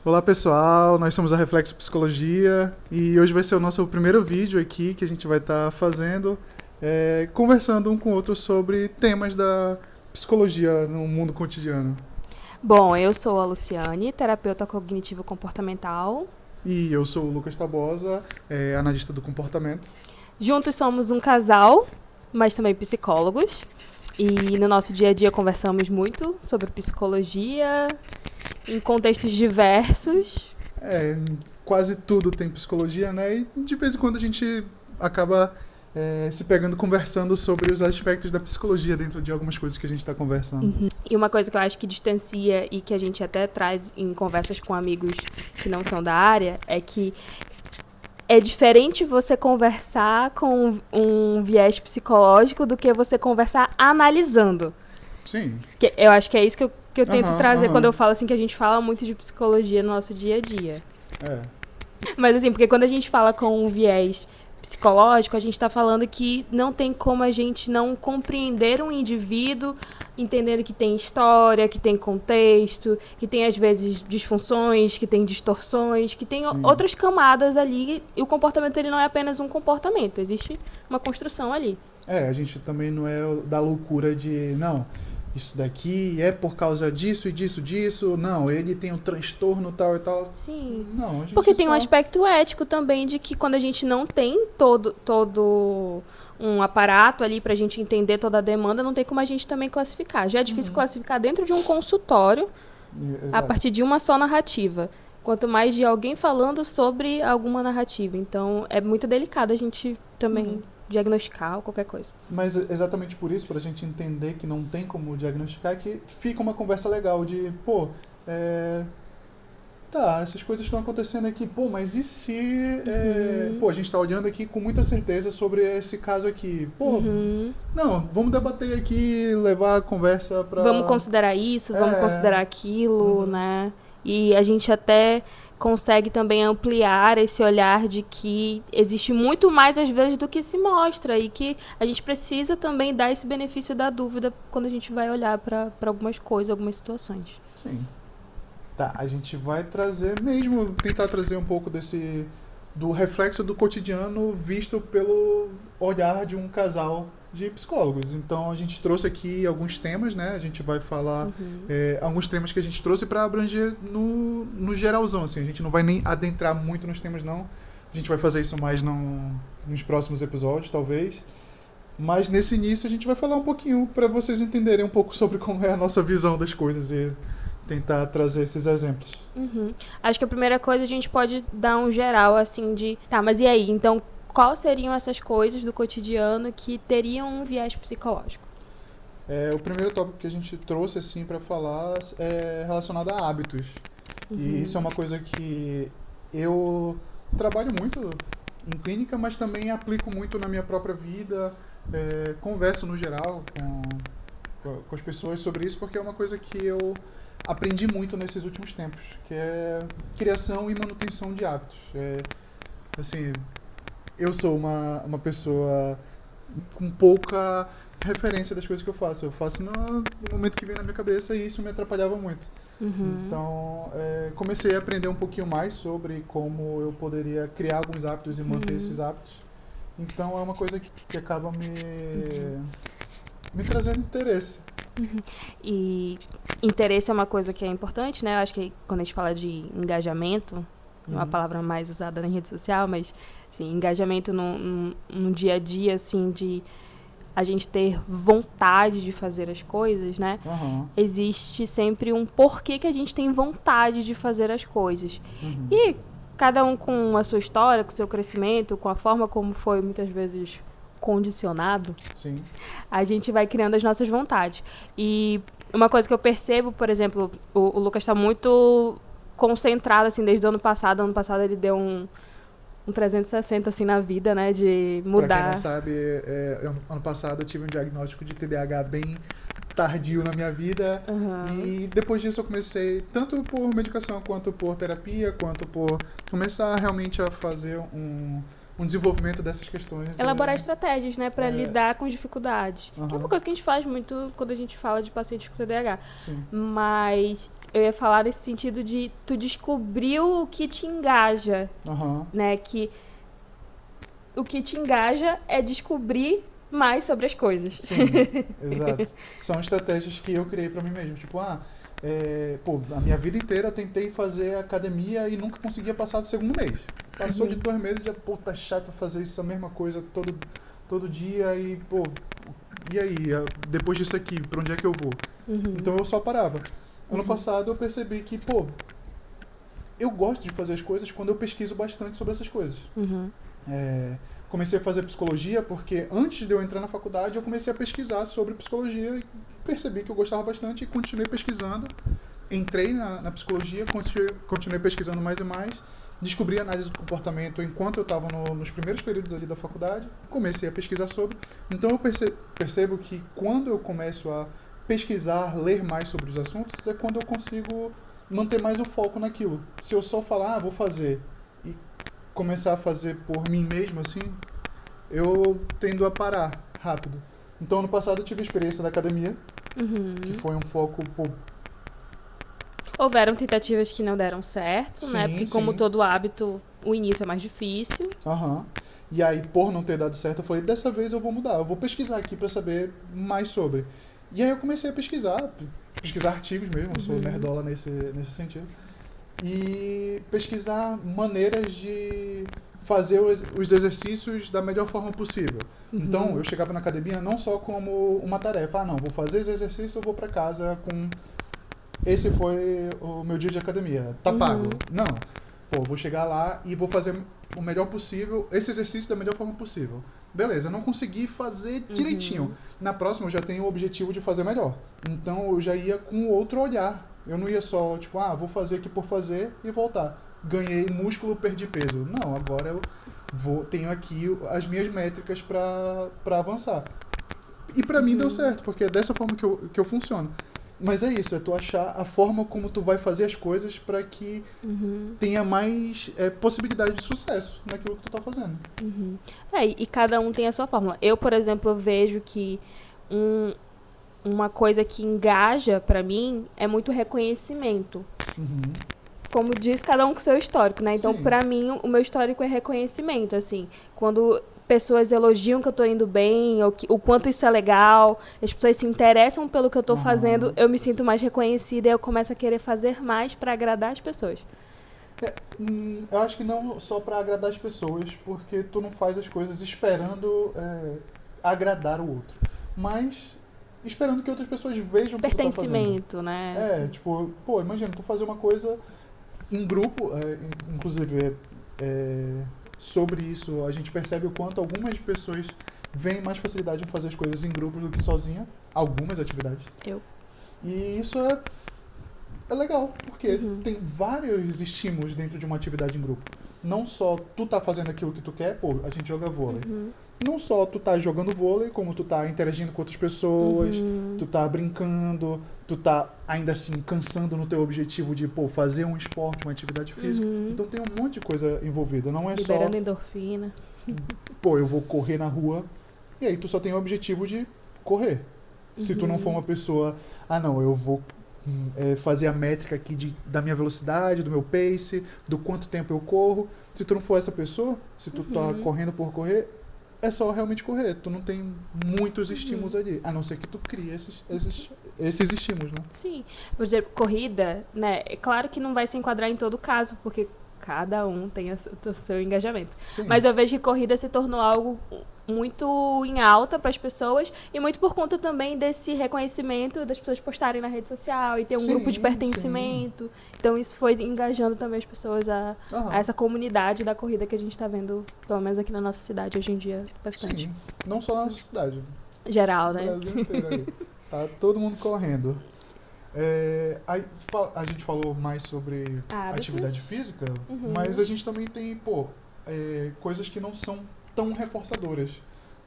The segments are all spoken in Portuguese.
Olá pessoal, nós somos a Reflexo Psicologia e hoje vai ser o nosso primeiro vídeo aqui que a gente vai estar fazendo, conversando um com o outro sobre temas da psicologia no mundo cotidiano. Bom, eu sou a Luciane, terapeuta cognitivo-comportamental. E eu sou o Lucas Tabosa, analista do comportamento. Juntos somos um casal, mas também psicólogos. E no nosso dia a dia conversamos muito sobre psicologia, em contextos diversos. Quase tudo tem psicologia, né? E de vez em quando a gente acaba se pegando conversando sobre os aspectos da psicologia dentro de algumas coisas que a gente está conversando. E uma coisa que eu acho que distancia e que a gente até traz em conversas com amigos que não são da área é que é diferente você conversar com um viés psicológico do que você conversar analisando. Sim. Eu acho que é isso que eu tento trazer Aham. quando eu falo assim que a gente fala muito de psicologia no nosso dia a dia. É. Mas assim, porque quando a gente fala com um viés psicológico, a gente está falando que não tem como a gente não compreender um indivíduo entendendo que tem história, que tem contexto, que tem às vezes disfunções, que tem distorções, que tem Sim. outras camadas ali, e o comportamento ele não é apenas um comportamento, existe uma construção ali. A gente também não é da loucura de, não, isso daqui é por causa disso e disso, não, ele tem um transtorno tal e tal. Sim. Não, a gente Porque tem um só... aspecto ético também de que quando a gente não tem todo um aparato ali pra gente entender toda a demanda, não tem como a gente também classificar. Já é difícil classificar dentro de um consultório a Exato. partir de uma só narrativa. Quanto mais de alguém falando sobre alguma narrativa. Então, é muito delicado a gente também diagnosticar ou qualquer coisa. Mas exatamente por isso, para a gente entender que não tem como diagnosticar, que fica uma conversa legal de, pô, tá, essas coisas estão acontecendo aqui, pô, mas e se, pô, a gente está olhando aqui com muita certeza sobre esse caso aqui, pô, não, vamos debater aqui, levar a conversa Vamos para... considerar isso, vamos considerar aquilo, né? E a gente até consegue também ampliar esse olhar de que existe muito mais às vezes do que se mostra e que a gente precisa também dar esse benefício da dúvida quando a gente vai olhar para algumas coisas, algumas situações. Sim. Tá, a gente vai trazer mesmo, tentar trazer um pouco do reflexo do cotidiano visto pelo olhar de um casal de psicólogos. Então a gente trouxe aqui alguns temas, né? A gente vai falar alguns temas que a gente trouxe para abranger no geralzão, assim. A gente não vai nem adentrar muito nos temas, não. A gente vai fazer isso mais nos próximos episódios, talvez. Mas nesse início a gente vai falar um pouquinho para vocês entenderem um pouco sobre como é a nossa visão das coisas e tentar trazer esses exemplos. Acho que a primeira coisa a gente pode dar um geral assim de, tá, mas e aí? Então, quais seriam essas coisas do cotidiano que teriam um viés psicológico? O primeiro tópico que a gente trouxe assim para falar é relacionado a hábitos. E isso é uma coisa que eu trabalho muito em clínica, mas também aplico muito na minha própria vida, converso no geral com as pessoas sobre isso, porque é uma coisa que eu aprendi muito nesses últimos tempos, que é criação e manutenção de hábitos. Assim, eu sou uma pessoa com pouca referência das coisas que eu faço. Eu faço no momento que vem na minha cabeça e isso me atrapalhava muito. Então, comecei a aprender um pouquinho mais sobre como eu poderia criar alguns hábitos e manter esses hábitos. Então, é uma coisa que acaba me trazendo interesse. E interesse é uma coisa que é importante, né? Eu acho que quando a gente fala de engajamento, é uma palavra mais usada na rede social, mas assim, engajamento no dia a dia, assim, de a gente ter vontade de fazer as coisas, né? Existe sempre um porquê que a gente tem vontade de fazer as coisas. E cada um com a sua história, com o seu crescimento, com a forma como foi muitas vezes condicionado, Sim. a gente vai criando as nossas vontades. E uma coisa que eu percebo, por exemplo, o Lucas está muito concentrado, assim, desde o ano passado. Ano passado ele deu um 360, assim, na vida, né, de mudar. Pra quem não sabe, ano passado eu tive um diagnóstico de TDAH bem tardio na minha vida. E depois disso eu comecei, tanto por medicação, quanto por terapia, quanto por começar realmente a fazer um desenvolvimento dessas questões. Elaborar estratégias, né, para lidar com dificuldades. Que é uma coisa que a gente faz muito quando a gente fala de pacientes com TDAH. Sim. Mas eu ia falar nesse sentido de tu descobriu o que te engaja, né, que o que te engaja é descobrir mais sobre as coisas. Sim, exato. São estratégias que eu criei pra mim mesmo. Tipo, a minha vida inteira eu tentei fazer academia e nunca conseguia passar do segundo mês. Passou de 2 meses e já, tá chato fazer isso, a mesma coisa todo dia e, e aí? Depois disso aqui, pra onde é que eu vou? Então eu só parava. Ano passado eu percebi que, eu gosto de fazer as coisas quando eu pesquiso bastante sobre essas coisas. Comecei a fazer psicologia porque antes de eu entrar na faculdade eu comecei a pesquisar sobre psicologia e percebi que eu gostava bastante e continuei pesquisando. Entrei na psicologia, continuei pesquisando mais e mais, descobri a análise do comportamento enquanto eu estava nos primeiros períodos ali da faculdade, comecei a pesquisar sobre. Então eu percebo que quando eu começo a pesquisar, ler mais sobre os assuntos, é quando eu consigo manter mais o foco naquilo. Se eu só falar, vou fazer, e começar a fazer por mim mesmo, assim, eu tendo a parar rápido. Então, ano passado eu tive a experiência da academia, que foi um foco... Houveram tentativas que não deram certo, sim, né? Porque como todo hábito, o início é mais difícil. E aí, por não ter dado certo, eu falei, dessa vez eu vou mudar, eu vou pesquisar aqui pra saber mais sobre. E aí eu comecei a pesquisar artigos mesmo, eu sou nerdola nesse sentido. E pesquisar maneiras de fazer os exercícios da melhor forma possível. Então, eu chegava na academia não só como uma tarefa, não, vou fazer esse exercício, eu vou pra casa com... Esse foi o meu dia de academia, tá pago. Não, vou chegar lá e vou fazer o melhor possível, esse exercício da melhor forma possível. Beleza, não consegui fazer direitinho. Na próxima eu já tenho o objetivo de fazer melhor. Então eu já ia com outro olhar. Eu não ia só, tipo, vou fazer aqui por fazer e voltar. Ganhei músculo, perdi peso. Não, agora eu tenho aqui as minhas métricas pra avançar. E pra mim deu certo, porque é dessa forma que eu funciono. Mas é isso, é tu achar a forma como tu vai fazer as coisas pra que tenha mais possibilidade de sucesso naquilo que tu tá fazendo. E cada um tem a sua fórmula. Eu, por exemplo, vejo que uma coisa que engaja pra mim é muito reconhecimento. Como diz, cada um com seu histórico, né? Então, pra mim, o meu histórico é reconhecimento, assim. Quando pessoas elogiam que eu tô indo bem, ou o quanto isso é legal, as pessoas se interessam pelo que eu tô fazendo, eu me sinto mais reconhecida e eu começo a querer fazer mais pra agradar as pessoas. Eu acho que não só pra agradar as pessoas, porque tu não faz as coisas esperando agradar o outro, mas esperando que outras pessoas vejam o que tu tá fazendo. Pertencimento, né? Tipo, imagina, tu fazer uma coisa em grupo, inclusive sobre isso a gente percebe o quanto algumas pessoas veem mais facilidade em fazer as coisas em grupo do que sozinha, algumas atividades. E isso é legal, porque tem vários estímulos dentro de uma atividade em grupo. Não só tu tá fazendo aquilo que tu quer, a gente joga vôlei. Não só tu tá jogando vôlei, como tu tá interagindo com outras pessoas, tu tá brincando, tu tá ainda assim cansando no teu objetivo de, fazer um esporte, uma atividade física. Então tem um monte de coisa envolvida, não é liberando endorfina. Eu vou correr na rua, e aí tu só tem o objetivo de correr. Se tu não for uma pessoa, eu vou fazer a métrica aqui da minha velocidade, do meu pace, do quanto tempo eu corro. Se tu não for essa pessoa, se tu tá correndo por correr, é só realmente correr. Tu não tem muitos estímulos ali, a não ser que tu crie esses estímulos, né? Sim. Por exemplo, corrida, né? É claro que não vai se enquadrar em todo caso, porque cada um tem o seu engajamento. Sim. Mas eu vejo que corrida se tornou algo muito em alta para as pessoas e muito por conta também desse reconhecimento das pessoas postarem na rede social e ter um grupo de pertencimento. Então isso foi engajando também as pessoas a essa comunidade da corrida que a gente está vendo, pelo menos aqui na nossa cidade hoje em dia, bastante. Sim, não só na nossa cidade. Geral, né? O Brasil inteiro aí. Tá todo mundo correndo. A gente falou mais sobre atividade física, mas a gente também tem, coisas que não são tão reforçadoras,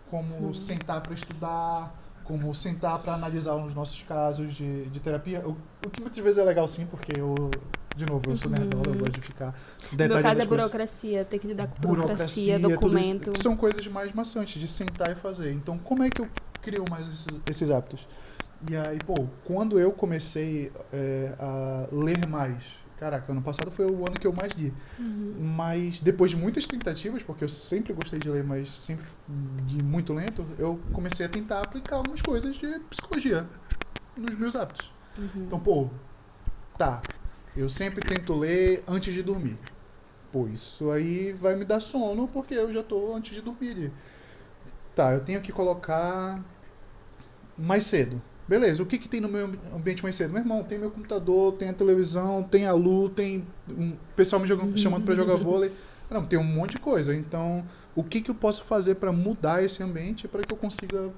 como sentar para estudar, como sentar para analisar os nossos casos de terapia. O que muitas vezes é legal sim, porque De novo, eu sou nerdola, eu gosto de ficar No meu detalhando caso as é coisas. burocracia, ter que lidar com burocracia, Tudo documento. isso, são coisas mais maçantes de sentar e fazer. Então, como é que eu crio mais esses hábitos? E aí, pô, quando eu comecei a ler mais, caraca, ano passado foi o ano que eu mais li. Mas depois de muitas tentativas, porque eu sempre gostei de ler, mas sempre de muito lento, eu comecei a tentar aplicar algumas coisas de psicologia nos meus hábitos. Então, pô, tá, eu sempre tento ler antes de dormir. Pô, isso aí vai me dar sono porque eu já tô antes de dormir ali. Tá, eu tenho que colocar mais cedo. Beleza, o que que tem no meu ambiente mais cedo? Meu irmão, tem meu computador, tem a televisão, tem a Lu, tem um pessoal chamando pra jogar vôlei. Não, tem um monte de coisa. Então, o que que eu posso fazer pra mudar esse ambiente para que eu consiga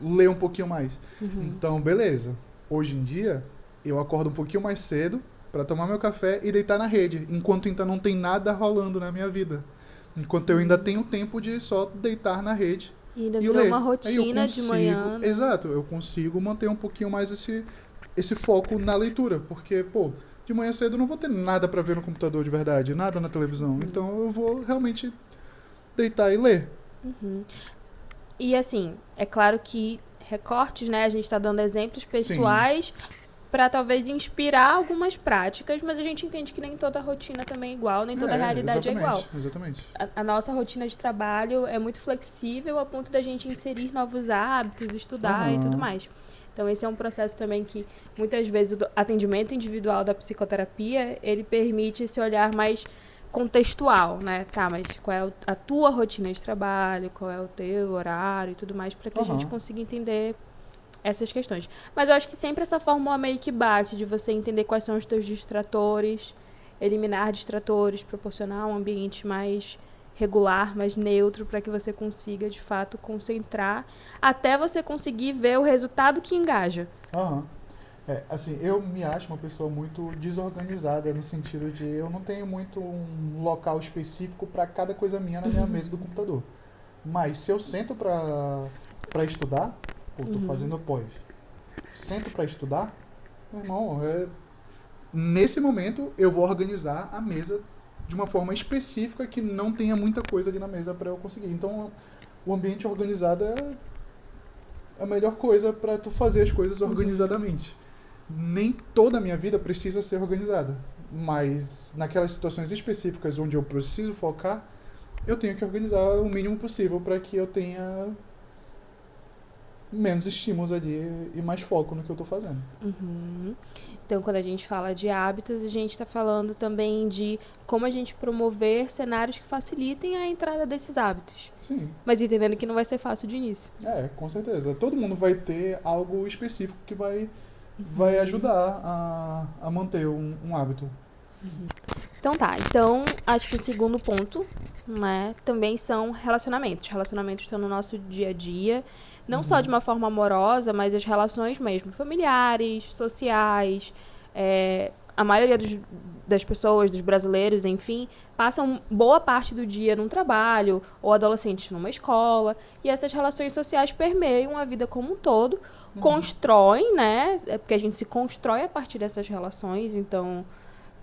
ler um pouquinho mais? Então, beleza. Hoje em dia, eu acordo um pouquinho mais cedo pra tomar meu café e deitar na rede, enquanto ainda não tem nada rolando na minha vida. Enquanto eu ainda tenho tempo de só deitar na rede E ainda e virou ler. uma Aí eu rotina de consigo, manhã, né? exato, eu consigo manter um pouquinho mais esse foco na leitura, porque, pô, de manhã cedo eu não vou ter nada pra ver no computador de verdade, nada na televisão. Então eu vou realmente deitar e ler. E assim, é claro que recortes, né? A gente está dando exemplos Sim. pessoais para talvez inspirar algumas práticas, mas a gente entende que nem toda rotina também é igual, nem toda realidade é igual. Exatamente. A nossa rotina de trabalho é muito flexível a ponto da gente inserir novos hábitos, estudar e tudo Aham. mais. Então esse é um processo também que muitas vezes o atendimento individual da psicoterapia, ele permite esse olhar mais contextual, né? Tá, mas qual é a tua rotina de trabalho, qual é o teu horário e tudo mais, para que a gente Aham. consiga entender essas questões. Mas eu acho que sempre essa fórmula meio que bate, de você entender quais são os teus distratores, eliminar distratores, proporcionar um ambiente mais regular, mais neutro, para que você consiga, de fato, concentrar, até você conseguir ver o resultado que engaja. Aham. Assim, eu me acho uma pessoa muito desorganizada no sentido de eu não tenho muito um local específico para cada coisa minha na minha mesa do computador. Mas se eu sento para estudar, pô, tô fazendo pós. Sento para estudar, meu irmão, nesse momento eu vou organizar a mesa de uma forma específica que não tenha muita coisa ali na mesa para eu conseguir. Então, o ambiente organizado é a melhor coisa para tu fazer as coisas organizadamente. Nem toda a minha vida precisa ser organizada, mas naquelas situações específicas onde eu preciso focar, eu tenho que organizar o mínimo possível para que eu tenha menos estímulos ali e mais foco no que eu estou fazendo. Então, quando a gente fala de hábitos, a gente está falando também de como a gente promover cenários que facilitem a entrada desses hábitos. Sim, Mas entendendo que não vai ser fácil de início. com certeza. Todo mundo vai ter algo específico que vai ajudar a manter um hábito. Então tá, então acho que o segundo ponto, né, também são relacionamentos. Relacionamentos estão no nosso dia a dia, não só de uma forma amorosa, mas as relações mesmo, familiares, sociais. A maioria das pessoas, dos brasileiros, enfim, passam boa parte do dia num trabalho, ou adolescentes numa escola, e essas relações sociais permeiam a vida como um todo, constroem, né, porque a gente se constrói a partir dessas relações, então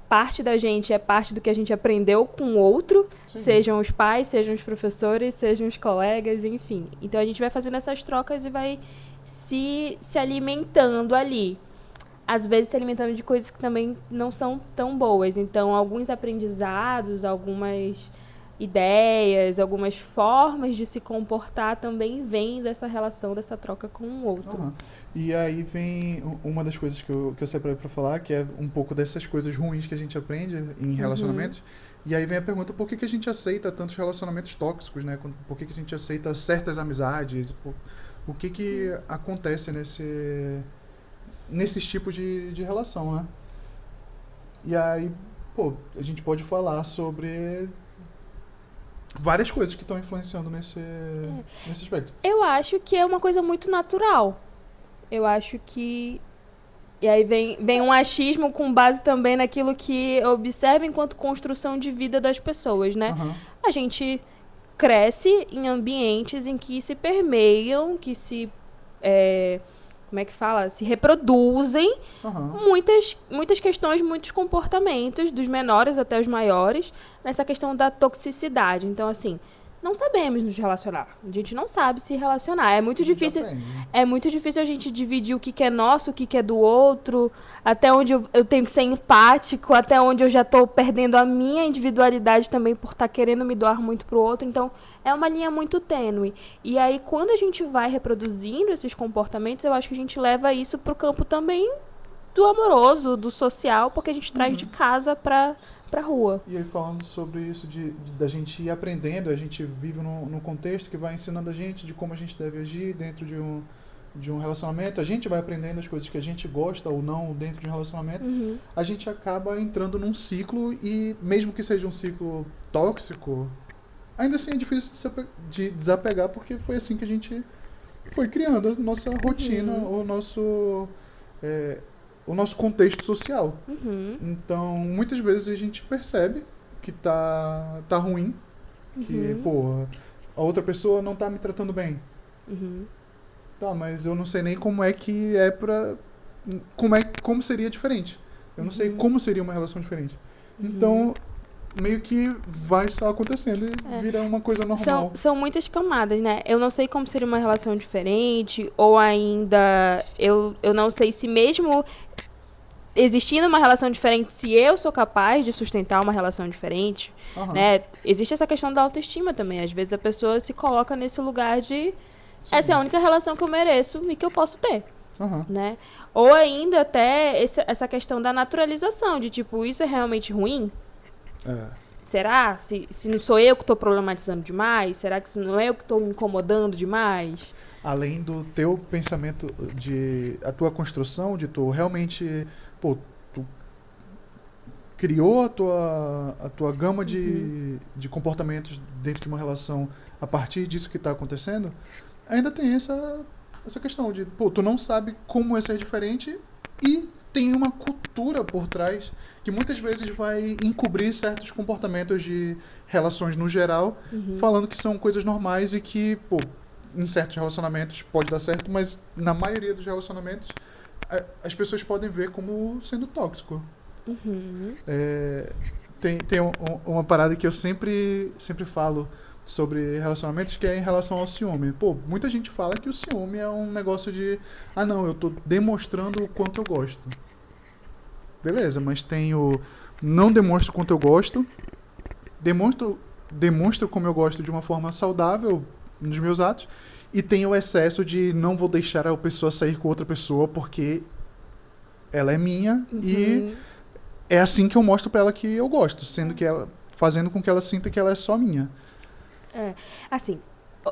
parte da gente é parte do que a gente aprendeu com o outro, Sim. sejam os pais, sejam os professores, sejam os colegas, enfim. Então a gente vai fazendo essas trocas e vai se alimentando ali. Às vezes se alimentando de coisas que também não são tão boas. Então, alguns aprendizados, algumas ideias, algumas formas de se comportar também vêm dessa relação, dessa troca com o outro. Uhum. E aí vem uma das coisas que eu separei pra falar, que é um pouco dessas coisas ruins que a gente aprende em relacionamentos. E aí vem a pergunta, por que a gente aceita tantos relacionamentos tóxicos, né? Por que a gente aceita certas amizades? O que acontece nesses tipos de relação, né? E aí, pô, a gente pode falar sobre várias coisas que estão influenciando nesse aspecto. Eu acho que é uma coisa muito natural. Eu acho que... E aí vem um achismo com base também naquilo que eu observo enquanto construção de vida das pessoas, né? Uhum. A gente cresce em ambientes em que se permeiam, que se como é que fala? Se reproduzem muitas questões, muitos comportamentos, dos menores até os maiores, nessa questão da toxicidade. Então, assim, não sabemos nos relacionar. A gente não sabe se relacionar. É muito difícil a gente dividir o que é nosso, o que é do outro, até onde eu tenho que ser empático, até onde eu já estou perdendo a minha individualidade também por estar querendo me doar muito pro outro. Então, é uma linha muito tênue. E aí, quando a gente vai reproduzindo esses comportamentos, eu acho que a gente leva isso pro campo também do amoroso, do social, porque a gente traz de casa pra rua. E aí, falando sobre isso da gente ir aprendendo, a gente vive num contexto que vai ensinando a gente de como a gente deve agir dentro de um relacionamento, a gente vai aprendendo as coisas que a gente gosta ou não dentro de um relacionamento, a gente acaba entrando num ciclo e, mesmo que seja um ciclo tóxico, ainda assim é difícil de desapegar, porque foi assim que a gente foi criando a nossa rotina, o nosso contexto social. Então, muitas vezes a gente percebe que tá ruim, que, pô, a outra pessoa não tá me tratando bem. Tá, mas eu não sei nem como é que é pra... Como seria diferente. Eu não sei como seria uma relação diferente. Então, meio que vai estar acontecendo e vira uma coisa normal. São muitas camadas, né? Eu não sei como seria uma relação diferente, ou ainda eu não sei se mesmo existindo uma relação diferente, se eu sou capaz de sustentar uma relação diferente, né? Existe essa questão da autoestima também. Às vezes a pessoa se coloca nesse lugar de essa é a única relação que eu mereço e que eu posso ter, né? Ou ainda até essa questão da naturalização, de tipo, isso é realmente ruim? Será? Se não sou eu que estou problematizando demais? Será que se não é eu que estou me incomodando demais? Além do teu pensamento, a tua construção, de tu realmente, pô, tu criou a tua gama de comportamentos dentro de uma relação a partir disso que está acontecendo, ainda tem essa questão de, pô, tu não sabe como é ser diferente e tem uma cultura por trás que muitas vezes vai encobrir certos comportamentos de relações no geral, falando que são coisas normais e que, pô, em certos relacionamentos pode dar certo, mas na maioria dos relacionamentos as pessoas podem ver como sendo tóxico. Tem uma parada que eu sempre falo sobre relacionamentos, que é em relação ao ciúme. Pô, muita gente fala que o ciúme é um negócio de não, eu tô demonstrando o quanto eu gosto. Beleza, mas tem o não demonstro o quanto eu gosto, demonstro como eu gosto de uma forma saudável nos meus atos, e tem o excesso de não vou deixar a pessoa sair com outra pessoa porque ela é minha e é assim que eu mostro pra ela que eu gosto, fazendo com que ela sinta que ela é só minha. Assim,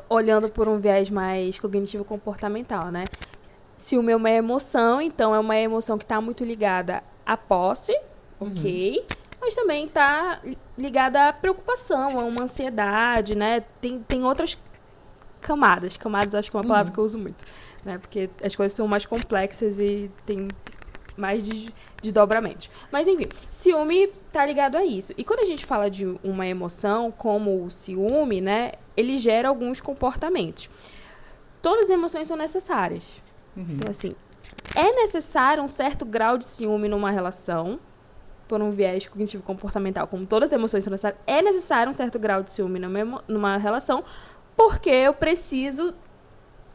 olhando por um viés mais cognitivo-comportamental, né? Ciúme é uma emoção, então é uma emoção que está muito ligada à posse, ok? Mas também está ligada à preocupação, a uma ansiedade, né? Tem outras camadas. Camadas acho que é uma palavra que eu uso muito, né? Porque as coisas são mais complexas e tem mais desdobramentos. Mas, enfim, ciúme tá ligado a isso. E quando a gente fala de uma emoção, como o ciúme, né? Ele gera alguns comportamentos. Todas as emoções são necessárias. Então, assim, é necessário um certo grau de ciúme numa relação, por um viés cognitivo-comportamental, como todas as emoções são necessárias, é necessário um certo grau de ciúme numa relação, porque eu preciso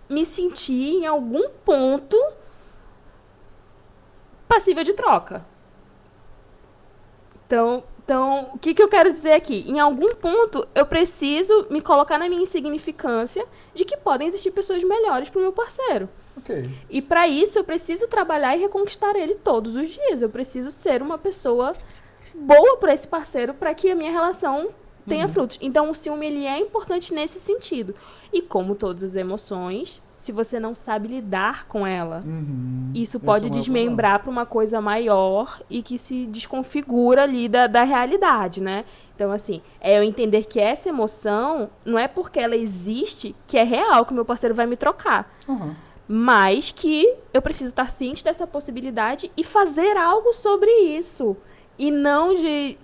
me sentir, em algum ponto, passível de troca. Então, o que eu quero dizer aqui? Em algum ponto, eu preciso me colocar na minha insignificância de que podem existir pessoas melhores para o meu parceiro. E para isso, eu preciso trabalhar e reconquistar ele todos os dias. Eu preciso ser uma pessoa boa para esse parceiro para que a minha relação tenha frutos. Então, o ciúme ele é importante nesse sentido. E como todas as emoções, se você não sabe lidar com ela, isso pode desmembrar para uma coisa maior e que se desconfigura ali da realidade, né? Então, assim, eu entender que essa emoção não é porque ela existe que é real, que o meu parceiro vai me trocar. Mas que eu preciso estar ciente dessa possibilidade e fazer algo sobre isso. E não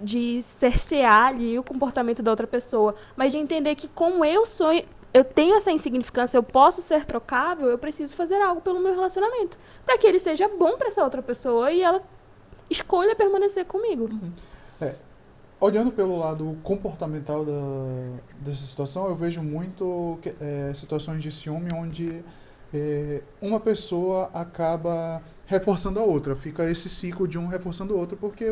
de cercear ali o comportamento da outra pessoa, mas de entender que como eu sou eu tenho essa insignificância, eu posso ser trocável, eu preciso fazer algo pelo meu relacionamento. Pra que ele seja bom pra essa outra pessoa e ela escolha permanecer comigo. Olhando pelo lado comportamental dessa situação, eu vejo muito situações de ciúme onde uma pessoa acaba reforçando a outra. Fica esse ciclo de um reforçando o outro, porque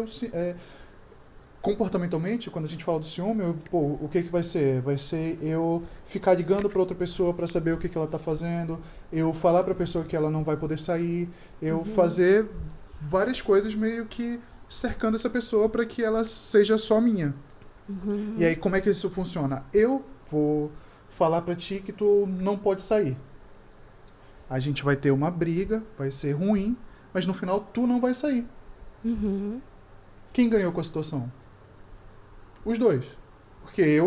comportamentalmente, quando a gente fala do ciúme, o que vai ser? Vai ser eu ficar ligando para outra pessoa para saber o que ela está fazendo, eu falar para a pessoa que ela não vai poder sair, eu fazer várias coisas meio que cercando essa pessoa para que ela seja só minha. E aí, como é que isso funciona? Eu vou falar para ti que tu não pode sair. A gente vai ter uma briga, vai ser ruim, mas no final tu não vai sair. Quem ganhou com a situação? Os dois. Porque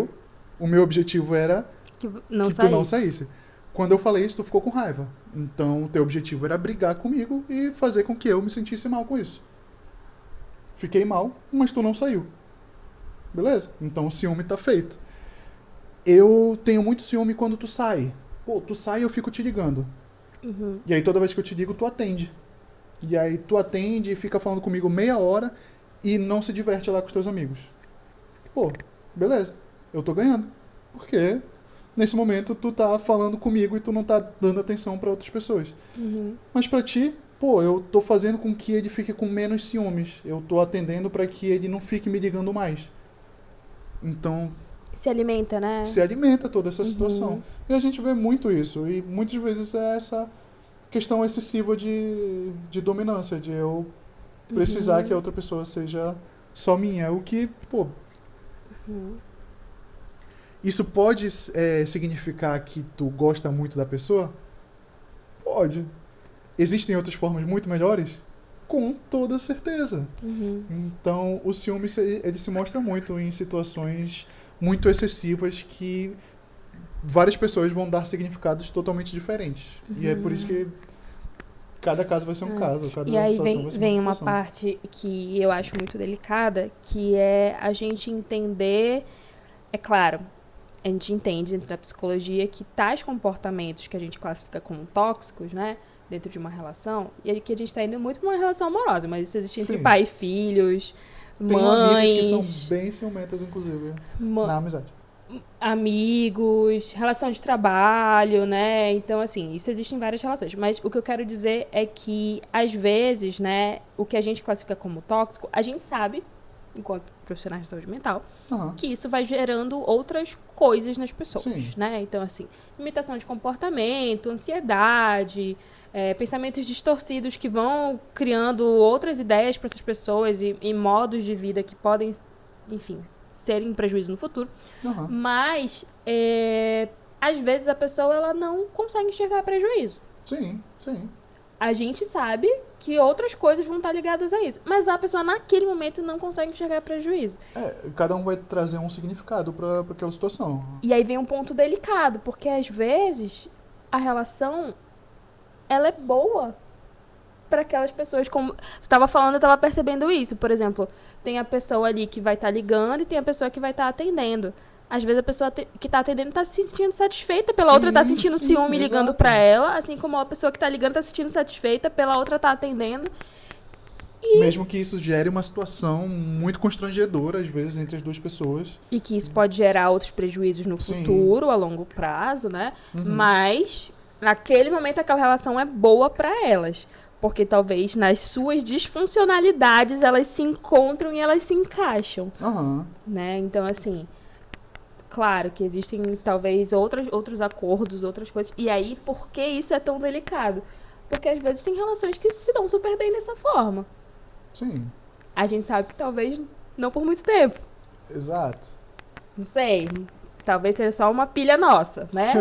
o meu objetivo era Que tu não saísse. Quando eu falei isso, tu ficou com raiva. Então, o teu objetivo era brigar comigo e fazer com que eu me sentisse mal com isso. Fiquei mal, mas tu não saiu. Beleza? Então o ciúme tá feito. Eu tenho muito ciúme quando tu sai. Pô, tu sai e eu fico te ligando. E aí toda vez que eu te ligo, tu atende. E aí tu atende e fica falando comigo meia hora e não se diverte lá com os teus amigos. Pô, beleza. Eu tô ganhando. Porque nesse momento tu tá falando comigo e tu não tá dando atenção pra outras pessoas. Mas pra ti, pô, eu tô fazendo com que ele fique com menos ciúmes. Eu tô atendendo pra que ele não fique me ligando mais. Então, Se alimenta, né? se alimenta toda essa situação. E a gente vê muito isso. E muitas vezes é essa questão excessiva de dominância, de eu precisar que a outra pessoa seja só minha. O que, pô... Isso pode significar que tu gosta muito da pessoa? Pode. Existem outras formas muito melhores? Com toda certeza. Então, o ciúme ele se mostra muito em situações muito excessivas que várias pessoas vão dar significados totalmente diferentes. E é por isso que cada caso vai ser um caso, cada E aí situação vai ser vem uma situação. parte que eu acho muito delicada, que é a gente entender, é claro, a gente entende dentro da psicologia que tais comportamentos que a gente classifica como tóxicos, né, dentro de uma relação, e que a gente está indo muito para uma relação amorosa, mas isso existe entre Sim. pai e filhos, Tenho mães, amigas que são bem ciumentas, inclusive, na amizade. amigos, relação de trabalho, né? Então, assim, isso existe em várias relações. Mas o que eu quero dizer é que, às vezes, né, o que a gente classifica como tóxico, a gente sabe, enquanto profissionais de saúde mental, que isso vai gerando outras coisas nas pessoas, Sim. né? Então, assim, limitação de comportamento, ansiedade, pensamentos distorcidos que vão criando outras ideias para essas pessoas e modos de vida que podem, enfim, serem um prejuízo no futuro. Mas, às vezes, a pessoa ela não consegue enxergar prejuízo. Sim, sim. A gente sabe que outras coisas vão estar ligadas a isso. Mas a pessoa, naquele momento, não consegue enxergar prejuízo. Cada um vai trazer um significado para aquela situação. E aí vem um ponto delicado, porque, às vezes, a relação, ela é boa para aquelas pessoas. Como você estava falando, eu estava percebendo isso. Por exemplo, tem a pessoa ali que vai estar ligando e tem a pessoa que vai estar atendendo. Às vezes a pessoa que está atendendo está se sentindo satisfeita pela outra, está sentindo ciúme ligando para ela, assim como a pessoa que está ligando está se sentindo satisfeita pela outra tá atendendo. Mesmo que isso gere uma situação muito constrangedora, às vezes, entre as duas pessoas. E que isso pode gerar outros prejuízos no futuro, a longo prazo, né? Mas, naquele momento, aquela relação é boa para elas. Porque talvez nas suas disfuncionalidades elas se encontram e elas se encaixam. Né? Então, assim... Claro que existem, talvez, outros acordos, outras coisas. E aí, por que isso é tão delicado? Porque, às vezes, tem relações que se dão super bem dessa forma. Sim. A gente sabe que talvez não por muito tempo. Exato. Não sei. Talvez seja só uma pilha nossa, né?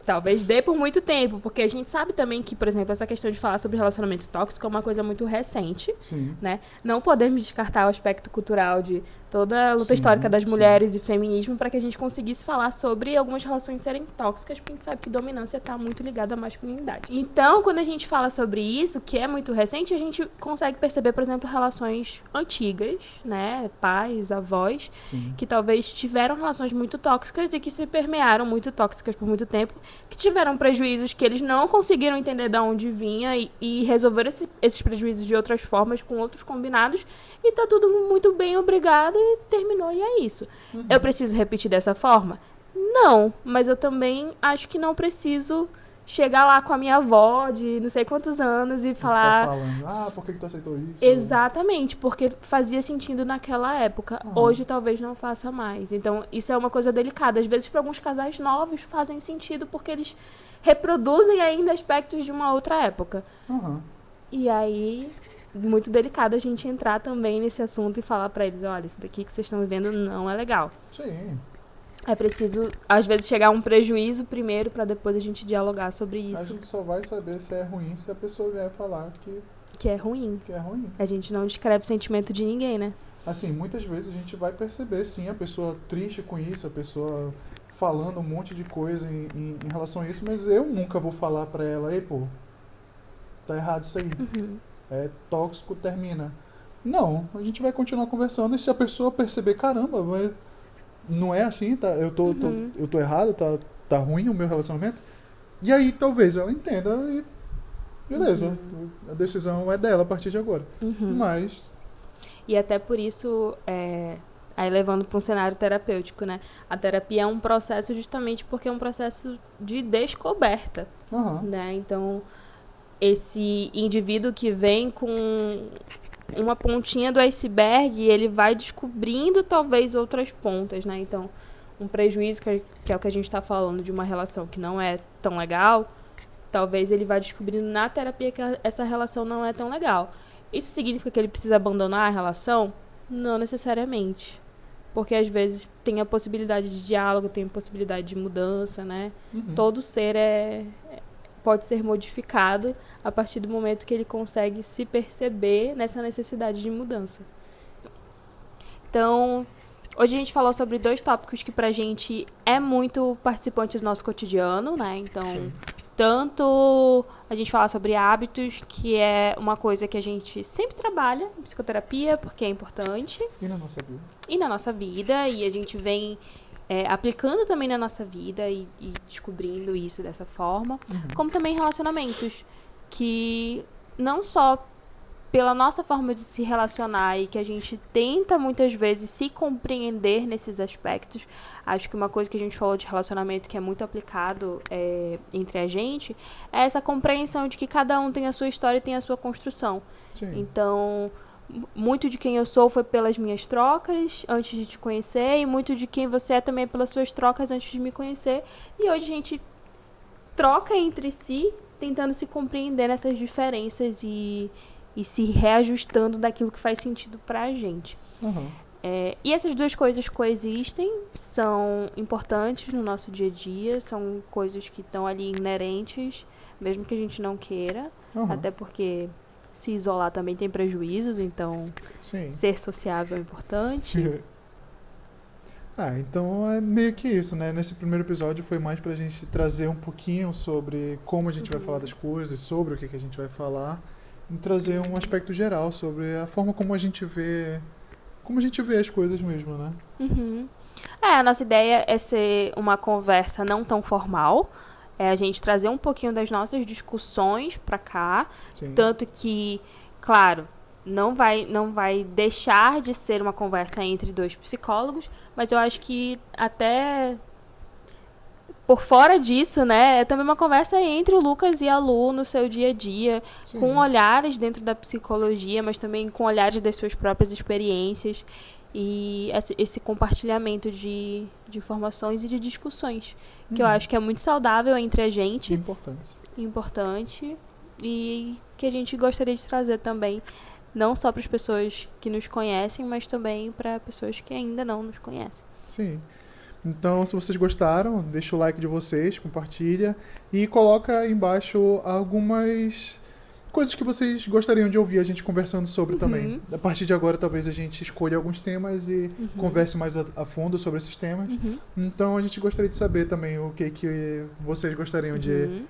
Talvez dê por muito tempo, porque a gente sabe também que, por exemplo, essa questão de falar sobre relacionamento tóxico é uma coisa muito recente, Sim. né? Não podemos descartar o aspecto cultural de toda a luta Sim, histórica das sim. mulheres e feminismo para que a gente conseguisse falar sobre algumas relações serem tóxicas, porque a gente sabe que dominância está muito ligada à masculinidade. Então, quando a gente fala sobre isso, que é muito recente, a gente consegue perceber, por exemplo, relações antigas, né? Pais, avós, Sim. que talvez tiveram relações muito tóxicas e que se permearam muito tóxicas por muito tempo, que tiveram prejuízos que eles não conseguiram entender de onde vinha e resolveram esses prejuízos de outras formas, com outros combinados, e tá tudo muito bem, obrigado, e terminou, e é isso. Eu preciso repetir dessa forma? Não, mas eu também acho que não preciso chegar lá com a minha avó de não sei quantos anos e Ficar falar... falando, por que tu aceitou isso? Exatamente, porque fazia sentido naquela época. Hoje talvez não faça mais. Então, isso é uma coisa delicada. Às vezes, para alguns casais novos, fazem sentido porque eles reproduzem ainda aspectos de uma outra época. Aham. E aí, muito delicado a gente entrar também nesse assunto e falar para eles, olha, isso daqui que vocês estão vivendo não é legal. Sim. É preciso, às vezes, chegar a um prejuízo primeiro para depois a gente dialogar sobre A isso, gente só vai saber se é ruim se a pessoa vier falar que é ruim. que é ruim. A gente não descreve sentimento de ninguém, né? Assim, muitas vezes a gente vai perceber, sim, a pessoa triste com isso, a pessoa falando um monte de coisa em relação a isso, mas eu nunca vou falar pra ela, ei, pô, tá errado isso aí. É tóxico, termina. Não, a gente vai continuar conversando e se a pessoa perceber, caramba, mas não é assim, tá? Eu tô errado, tá ruim o meu relacionamento. E aí talvez ela entenda e beleza, a decisão é dela a partir de agora. Mas, E até por isso, aí levando para um cenário terapêutico, né? A terapia é um processo justamente porque é um processo de descoberta, aham, né? Então, esse indivíduo que vem com uma pontinha do iceberg, ele vai descobrindo talvez outras pontas, né? Então, um prejuízo, que é o que a gente está falando de uma relação que não é tão legal, talvez ele vá descobrindo na terapia que essa relação não é tão legal. Isso significa que ele precisa abandonar a relação? Não necessariamente. Porque às vezes tem a possibilidade de diálogo, tem a possibilidade de mudança, né? Todo ser pode ser modificado a partir do momento que ele consegue se perceber nessa necessidade de mudança. Então, hoje a gente falou sobre 2 tópicos que pra gente é muito participante do nosso cotidiano, né? Então, tanto a gente falar sobre hábitos, que é uma coisa que a gente sempre trabalha em psicoterapia, porque é importante, e na nossa vida? e na nossa vida, e a gente vem aplicando também na nossa vida e descobrindo isso dessa forma, como também relacionamentos, que não só pela nossa forma de se relacionar e que a gente tenta muitas vezes se compreender nesses aspectos. Acho que uma coisa que a gente falou de relacionamento que é muito aplicado entre a gente é essa compreensão de que cada um tem a sua história e tem a sua construção. Sim. Então, muito de quem eu sou foi pelas minhas trocas antes de te conhecer, e muito de quem você é também pelas suas trocas antes de me conhecer. E hoje a gente troca entre si, tentando se compreender nessas diferenças e se reajustando daquilo que faz sentido pra gente. E essas 2 coisas coexistem, são importantes no nosso dia a dia, são coisas que estão ali inerentes, mesmo que a gente não queira, até porque se isolar também tem prejuízos, então Sim. ser sociável é importante. Então é meio que isso, né? Nesse primeiro episódio foi mais pra gente trazer um pouquinho sobre como a gente vai falar das coisas, sobre o que a gente vai falar, e trazer um aspecto geral sobre a forma como a gente vê as coisas mesmo, né? A nossa ideia é ser uma conversa não tão formal, é a gente trazer um pouquinho das nossas discussões pra cá, Sim. tanto que, claro, não vai deixar de ser uma conversa entre 2 psicólogos, mas eu acho que até por fora disso, né, é também uma conversa entre o Lucas e a Lu no seu dia a dia, Sim. com olhares dentro da psicologia, mas também com olhares das suas próprias experiências e esse compartilhamento de informações e de discussões, que eu acho que é muito saudável entre a gente. Importante, e que a gente gostaria de trazer também, não só para as pessoas que nos conhecem, mas também para pessoas que ainda não nos conhecem. Sim. Então, se vocês gostaram, deixa o like de vocês, compartilha e coloca aí embaixo algumas coisas que vocês gostariam de ouvir a gente conversando sobre também. A partir de agora, talvez a gente escolha alguns temas e converse mais a fundo sobre esses temas. Então, a gente gostaria de saber também o que vocês gostariam de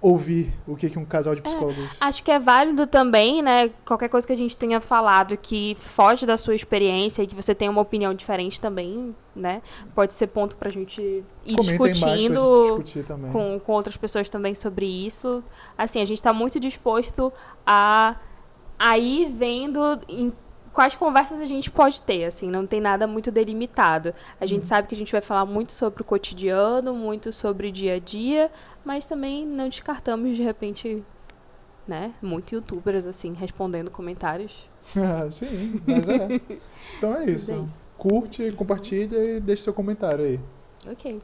ouvir, o que um casal de psicólogos... Acho que é válido também, né? Qualquer coisa que a gente tenha falado que foge da sua experiência e que você tenha uma opinião diferente também, né? Pode ser ponto pra gente ir discutindo com outras pessoas também sobre isso. Assim, a gente tá muito disposto a ir vendo quais conversas a gente pode ter, assim, não tem nada muito delimitado. A gente sabe que a gente vai falar muito sobre o cotidiano, muito sobre o dia a dia, mas também não descartamos, de repente, né, muito youtubers, assim, respondendo comentários. Sim, mas é. Então é isso. Curte, compartilha e deixa seu comentário aí. Ok.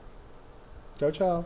Tchau, tchau.